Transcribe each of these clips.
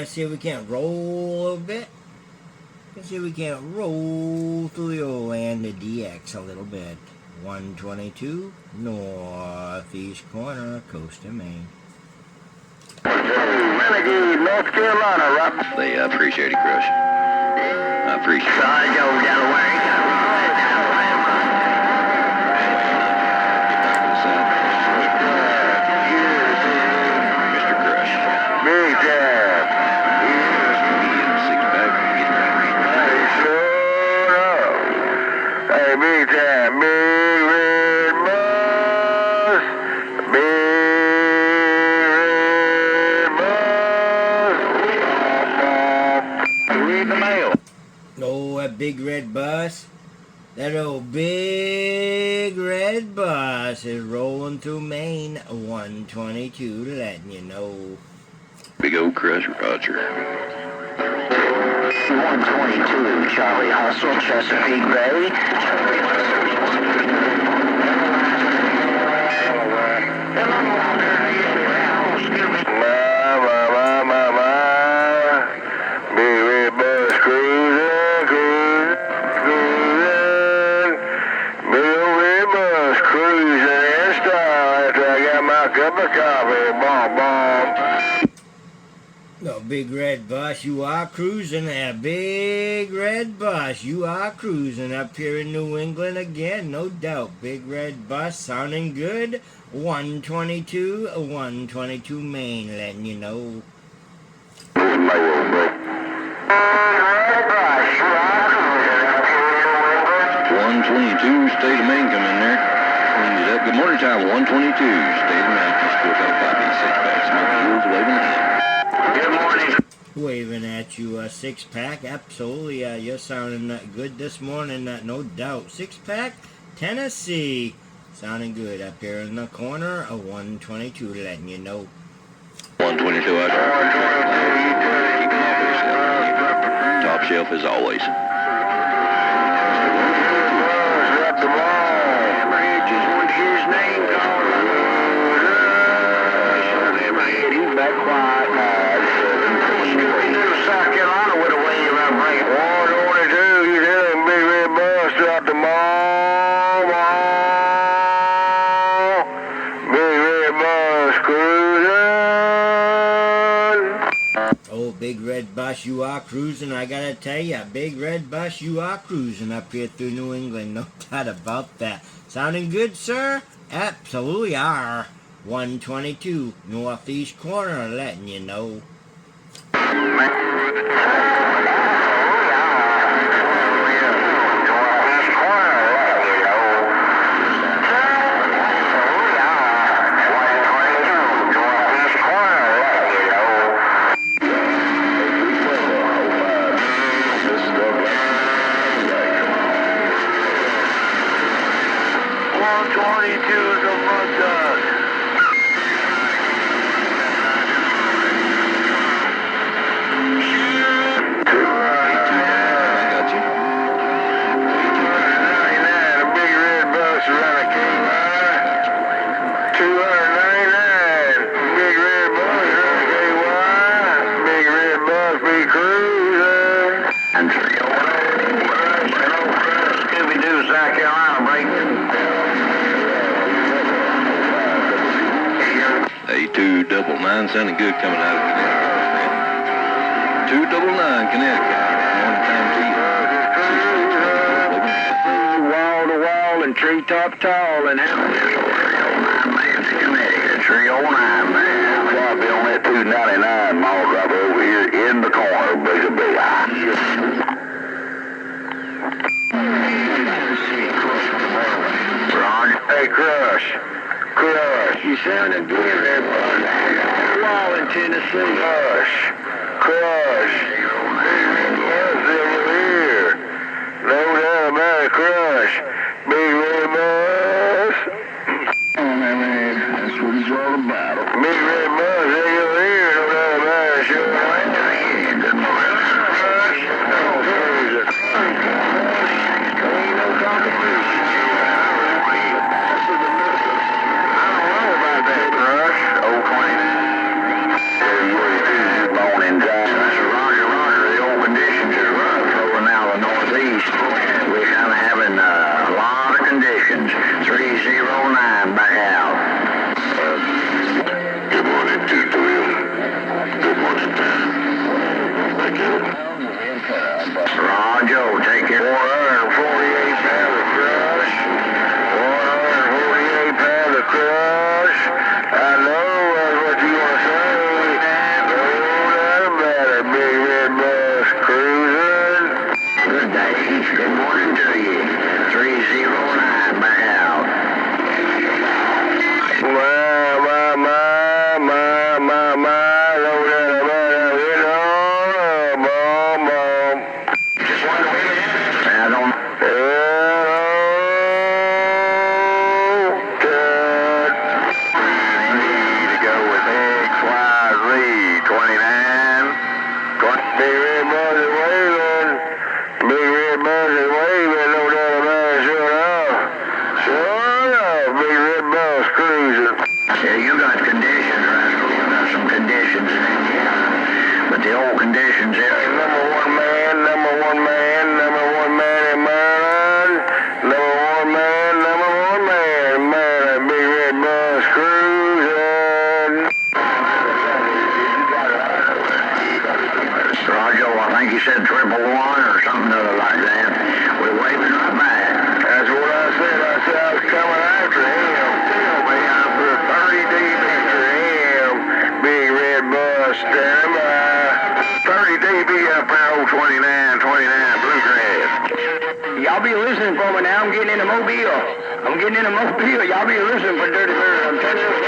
See if we can't roll a little bit. Let's see if we can't roll through the old land of DX a little bit. 122 northeast corner, coast of Maine. Renegade, North Carolina, Rob. They appreciate it, Crush. I appreciate it. Sorry, Joe, Delaware. Big time, big red bus, big red bus. Read the mail. Oh, that big red bus. That old big red bus is rolling through Maine. 122, letting you know. Big old Crush, Roger. 122, Charlie Hustle, Chesapeake Bay. Big red bus cruising, cruising. Big old red bus cruising in style after I got my cup of coffee. Bomb, bomb. No, big red bus, you are cruising. That big red bus, you are cruising up here in New England again, no doubt. Big red bus sounding good. 122 Maine, letting you know. 122, state of Maine, come in there. Cleaned it up. Good morning time, 122, state of Maine. Still got a copy, 6-pack, Smoky Hills, waving at you. Good morning. Waving at you, a 6-pack, absolutely. You're sounding good this morning, no doubt. 6-pack, Tennessee, sounding good up here in the corner of 122, letting you know. 122, I top shelf as always. South Carolina with a wave up right. 122, you hear them big red bus out the mall. Big red bus cruising. Oh, big red bus, you are cruising. I gotta tell ya, big red bus, you are cruising up here through New England. No doubt about that. Sounding good, sir? Absolutely are. 122, northeast corner, letting you know. South Carolina breaking. A 299 sounding good coming out of Connecticut. 299 Connecticut. Morning time to you. Wall to wall and treetop tall and how. Connecticut. 309, man. Copy on that 299 mall drop over here in the corner, big. Roger. Hey, Crush. You sounding good there, bud. Wall in Tennessee. Crush. Buzz over here. No doubt about it, Crush. Big red buzz. Oh, man, that's what it's all about. Big red buzz over here. No doubt about it. Sure. Good morning, Crush. Ain't no competition. Roger, take it. 148 pounds of crush. 148 pounds of crush. I know that's what you want to say. No doubt about it, big red bus cruising. Good day. Good morning to you. 309 back out. Y'all be listening for me now. I'm getting in a mobile. Y'all be listening for Dirty Bird. I'm turning this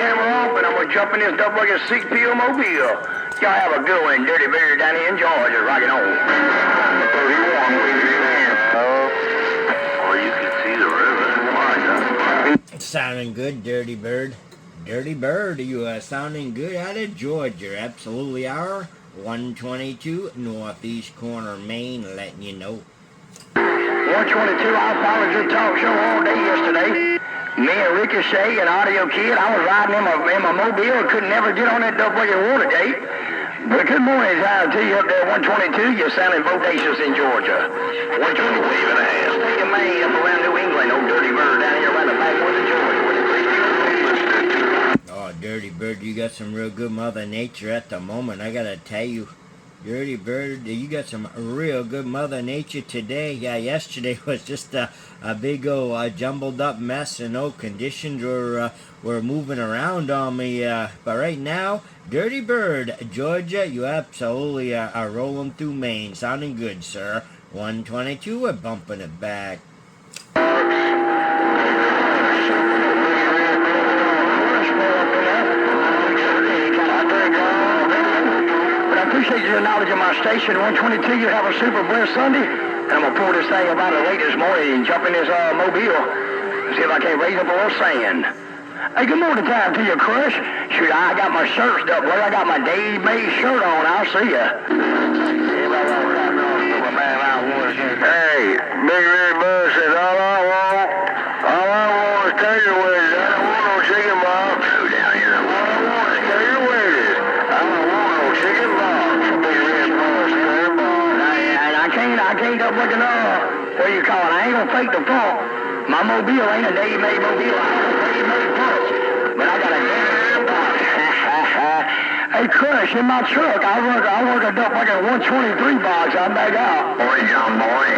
hammer off, and I'm going to jump in this double like a 6-pill mobile. Y'all have a good one, Dirty Bird, down here in Georgia. Rock it on. 31, or you can see the river. Sounding good, Dirty Bird. Dirty Bird, you are sounding good out of Georgia. Absolutely are. 122 Northeast Corner, Maine, letting you know. 122, I followed your talk show all day yesterday. Me and Ricochet and Audio Kid, I was riding in my mobile, couldn't never get on that double-water Watergate. But good morning time to you up there, 122. You're sounding bodacious in Georgia. 120, wave and a half. State of Maine, up around New England. Old Dirty Bird down here around the backwoods of Georgia. Oh, Dirty Bird, you got some real good Mother Nature at the moment. I gotta tell you, Dirty Bird, you got some real good Mother Nature today. Yeah, yesterday was just a big old jumbled up mess, and conditions were moving around on me. But right now, Dirty Bird, Georgia, you absolutely are rolling through Maine. Sounding good, sir. 122, we're bumping it back. Appreciate your knowledge of my station. 122, you have a super blessed Sunday. And I'm going to pull this thing about it late this morning and jump in this mobile. See if I can't raise up a little sand. Hey, good morning time to you, Crush. Shoot, I got my shirt stuck. Well, I got my Dave May shirt on. I'll see ya. Hey, Big Red Buzz says, all I want is tater wedges. I don't want no chicken box. Go down here. All I want is tater wedges. I don't want no chicken box. Big Red Buzz, tater box. I can't up looking what do you call it? I ain't gonna fake the funk. My mobile ain't a Dave May mobile. I have a Dave May pump. But I got a damn box. Hey, Crush, in my truck, I work a dump like a 123 box. I'm back out. Boy, John Boy,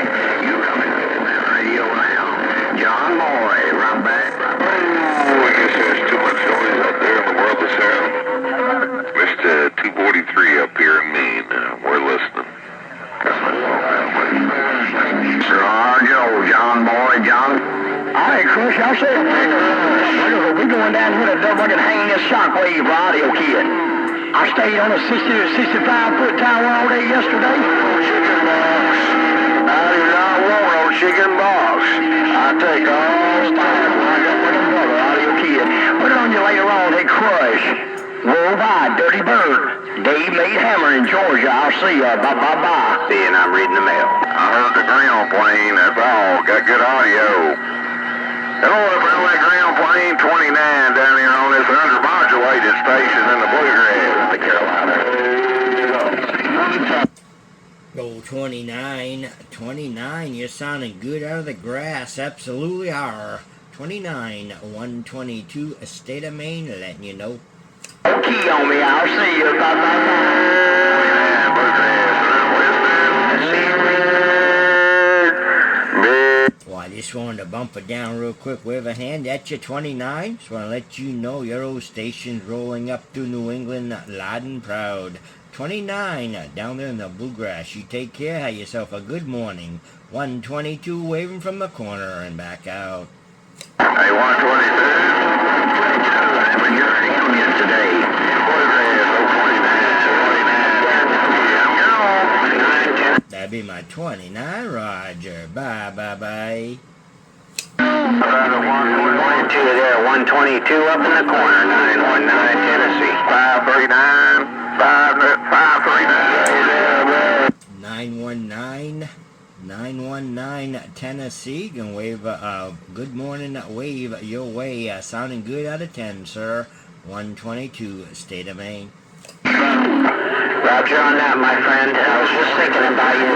you coming to the radio now. John Boy, right back. Oh, I guess there's too much noise up there. We're going down here to double and hanging this shockwave radio kid. I stayed on a 60 to 65-foot tower all day yesterday. Chicken box. I do not want no chicken box. I take all the time when I got with a brother, audio kid. Put it on you later on, hey Crush. Worldwide, Dirty Bird. Dave made Hammer in Georgia. I'll see ya. Bye. Then I'm reading the mail. I heard the ground plane. That's all. Got good audio. Hello, up that ground plane 29 down here on this undermodulated station in the Bluegrass, the Carolina. Oh, 29, you're sounding good out of the grass, absolutely are. 29, 122, a state of Maine, letting you know. Key on me, I'll see you, bye. Well, I just wanted to bump it down real quick. Wave a hand at you, 29. Just want to let you know your old station's rolling up through New England loud and proud. 29, down there in the Bluegrass. You take care, have yourself a good morning. 122, waving from the corner and back out. Hey, 122. I'm hearing you today. That'd be my 29, Roger. Bye. About a 122 there, 122 up in the corner, 919 Tennessee. 539, 539. 919 Tennessee. Gonna wave a good morning wave your way. Sounding good out of 10, sir. 122, state of Maine. Roger on that, my friend. I was just thinking about you.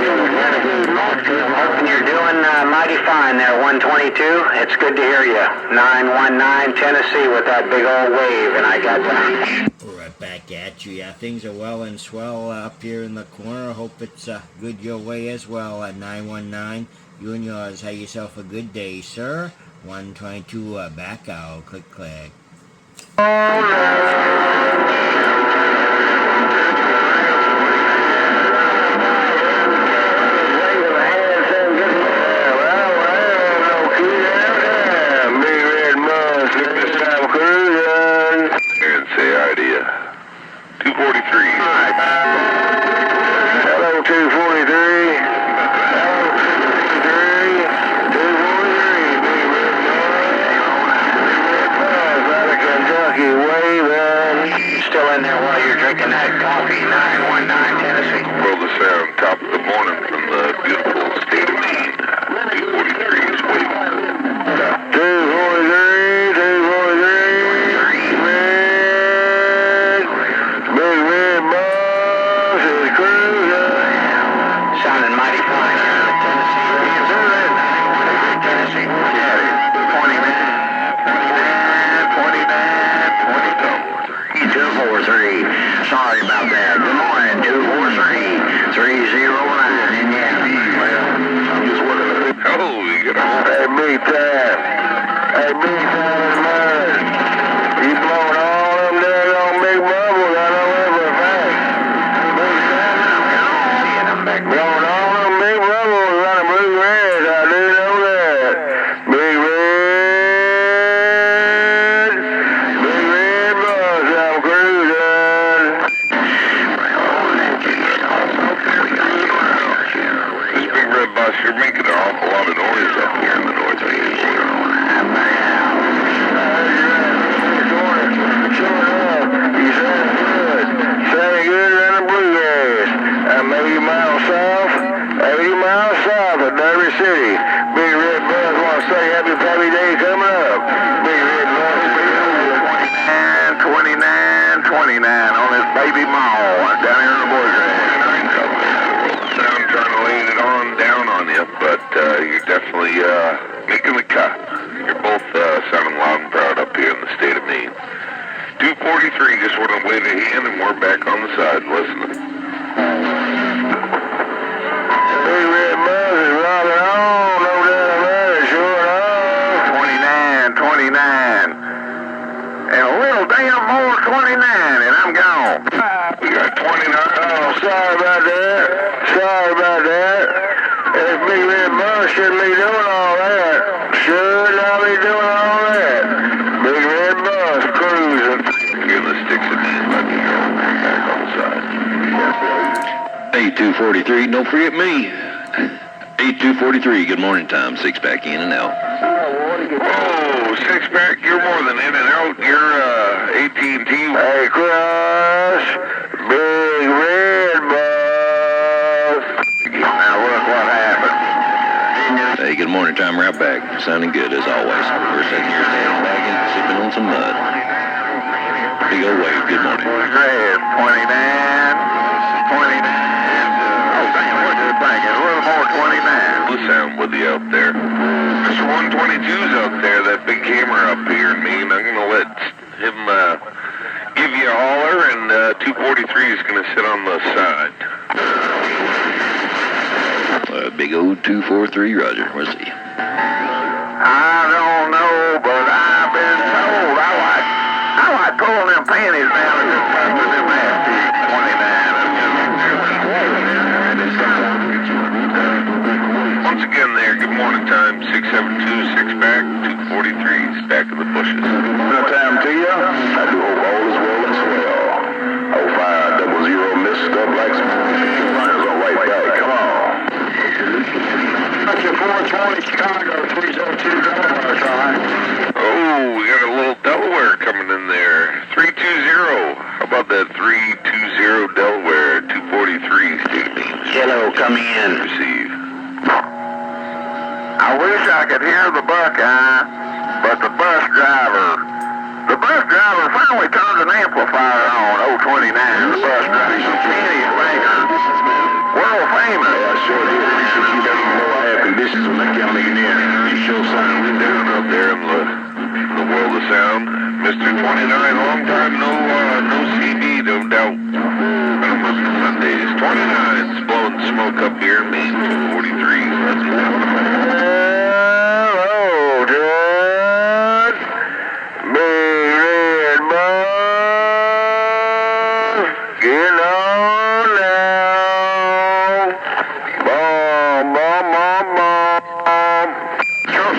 I'm hoping you're doing mighty fine there, 122. It's good to hear you. 919 Tennessee with that big old wave, and I got that. Right back at you. Yeah, things are well and swell up here in the corner. Hope it's good your way as well at 919. You and yours, have yourself a good day, sir. 122 back out. Click. Drinking that coffee, 919 Tennessee. Well, the sound, top of the morning from the beautiful state of Maine. 243 is waving. 243, Big red bus is cruising. Sounding mighty fine here in Tennessee. 243. Sorry about that. Good morning, 243 309 Indiana. Well, I'm just working. Oh, you got a... Hey, big time. Man. You blowing all them daggone big bubbles, I know that for a fact. Big time. Blowing all them big bubbles on the Bluegrass, I do know that. Big red bus, I'm cruising. This big red bus, you're making an awful lot of noise up here in the Northeast. Sounding good around the Bluegrass. I'm 80 miles south of Derby City. Big red bus want to say happy day coming up. Big red bus. 29 on this baby mall down here in the Bluegrass. I'm trying to lean it on down on you, but you're definitely making the cut. You're both sounding loud and proud up here in the state of Maine. 243, just want to wave a hand and we're back on the side listening. Big red bus is rocking on, no doubt about it, sure enough. 29. And a little damn more 29, and I'm gone. We got 29. Oh, sorry about that. This big red bus shouldn't be doing all that. Should not be doing all that. Big 8243, don't forget me. 8243, good morning time, 6-pack in and out. Oh, 6-pack, you're more than in and out. You're AT&T. Hey, Crush, big red bus. Now look what happened. Hey, good morning time, right back. Sounding good as always. First second here, standing wagon, sipping on some mud. Big old wave, good morning. 29, 29. A little more 29. Blue sound with you out there. Mr. 122's out there, that big camera up here in me, and I'm going to let him give you a holler, and 243 is going to sit on the side. Big old 243, Roger. Where's he? I don't know, but I've been told I like pulling them panties down and just pumping them ass cheeks. 29. Once again there, good morning time, 672, 6-pack, 243's back in the bushes. Good time to you. I do hope all is well and swell. 0500 missed up like some runners on right back. Come on. That's your 420 Chicago 302 Delaware, Sean. Oh, we got a little Delaware coming in there. 320. How about that 320 Delaware 243 state names? Hello, come in. Receive. I wish I could hear the Buckeye, but the bus driver finally turned an amplifier on 029. The bus driver, Kenny Baker, world famous. Yeah, I sure did. You don't even know I have conditions when I can't make it in. You show sign we're down up there in The world of sound. Mr. 29, long time no CB, no doubt. Sundays. 29's blowing smoke up here in Maine. 243. Hello, Judge. Big red bus. Get on now. Bomb, bomb, bomb, bomb. Truck,